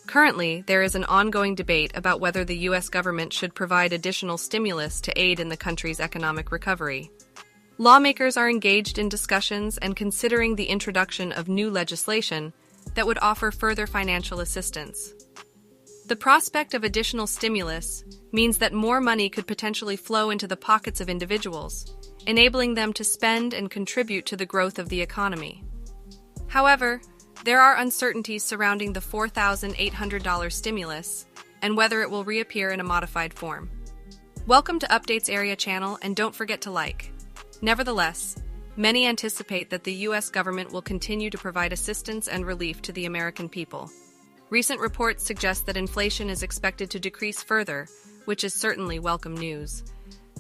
Currently, there is an ongoing debate about whether the U.S. government should provide additional stimulus to aid in the country's economic recovery. Lawmakers are engaged in discussions and considering the introduction of new legislation that would offer further financial assistance. The prospect of additional stimulus means that more money could potentially flow into the pockets of individuals, enabling them to spend and contribute to the growth of the economy. However, there are uncertainties surrounding the $4,800 stimulus and whether it will reappear in a modified form. Welcome to Updates Area channel, and don't forget to like. Nevertheless, many anticipate that the U.S. government will continue to provide assistance and relief to the American people. Recent reports suggest that inflation is expected to decrease further, which is certainly welcome news.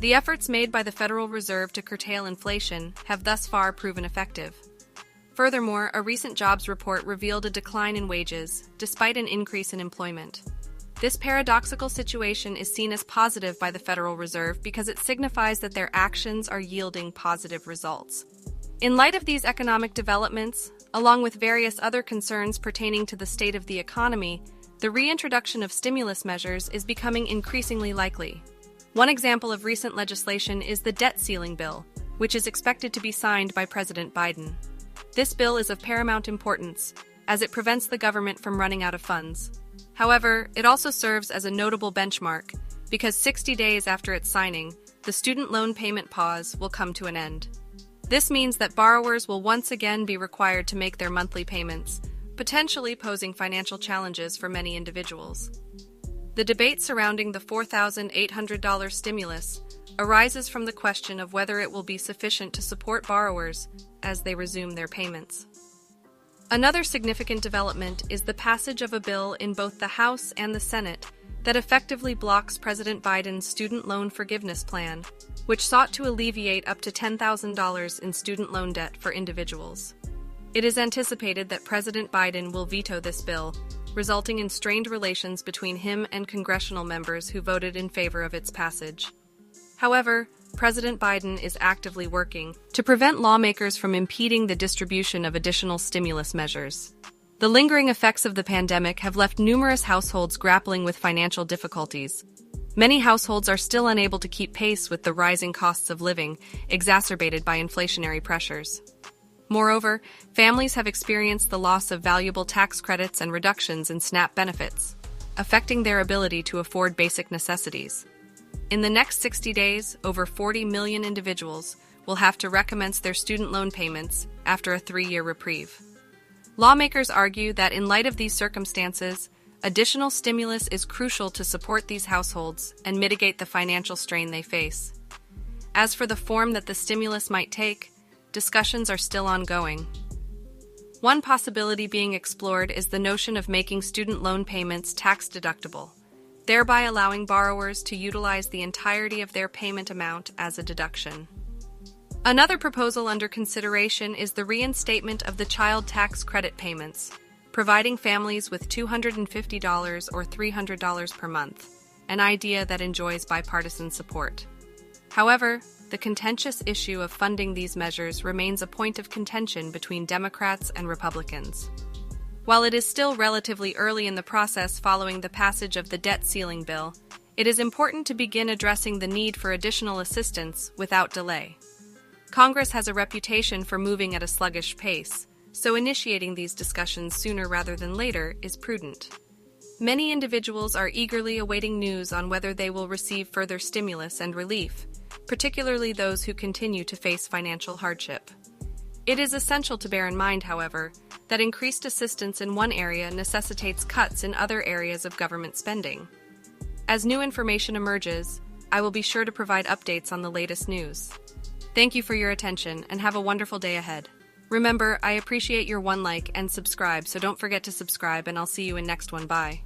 The efforts made by the Federal Reserve to curtail inflation have thus far proven effective. Furthermore, a recent jobs report revealed a decline in wages, despite an increase in employment. This paradoxical situation is seen as positive by the Federal Reserve because it signifies that their actions are yielding positive results. In light of these economic developments, along with various other concerns pertaining to the state of the economy, the reintroduction of stimulus measures is becoming increasingly likely. One example of recent legislation is the debt ceiling bill, which is expected to be signed by President Biden. This bill is of paramount importance, as it prevents the government from running out of funds. However, it also serves as a notable benchmark, because 60 days after its signing, the student loan payment pause will come to an end. This means that borrowers will once again be required to make their monthly payments, potentially posing financial challenges for many individuals. The debate surrounding the $4,800 stimulus arises from the question of whether it will be sufficient to support borrowers as they resume their payments. Another significant development is the passage of a bill in both the House and the Senate that effectively blocks President Biden's student loan forgiveness plan, which sought to alleviate up to $10,000 in student loan debt for individuals. It is anticipated that President Biden will veto this bill, resulting in strained relations between him and congressional members who voted in favor of its passage. However, President Biden is actively working to prevent lawmakers from impeding the distribution of additional stimulus measures. The lingering effects of the pandemic have left numerous households grappling with financial difficulties. Many households are still unable to keep pace with the rising costs of living, exacerbated by inflationary pressures. Moreover, families have experienced the loss of valuable tax credits and reductions in SNAP benefits, affecting their ability to afford basic necessities. In the next 60 days, over 40 million individuals will have to recommence their student loan payments after a 3-year reprieve. Lawmakers argue that in light of these circumstances, additional stimulus is crucial to support these households and mitigate the financial strain they face. As for the form that the stimulus might take, discussions are still ongoing. One possibility being explored is the notion of making student loan payments tax-deductible, thereby allowing borrowers to utilize the entirety of their payment amount as a deduction. Another proposal under consideration is the reinstatement of the child tax credit payments, providing families with $250 or $300 per month, an idea that enjoys bipartisan support. However, the contentious issue of funding these measures remains a point of contention between Democrats and Republicans. While it is still relatively early in the process following the passage of the debt ceiling bill, it is important to begin addressing the need for additional assistance without delay. Congress has a reputation for moving at a sluggish pace, so initiating these discussions sooner rather than later is prudent. Many individuals are eagerly awaiting news on whether they will receive further stimulus and relief, particularly those who continue to face financial hardship. It is essential to bear in mind, however, that increased assistance in one area necessitates cuts in other areas of government spending. As new information emerges, I will be sure to provide updates on the latest news. Thank you for your attention and have a wonderful day ahead. Remember, I appreciate your one like and subscribe, so don't forget to subscribe, and I'll see you in next one. Bye.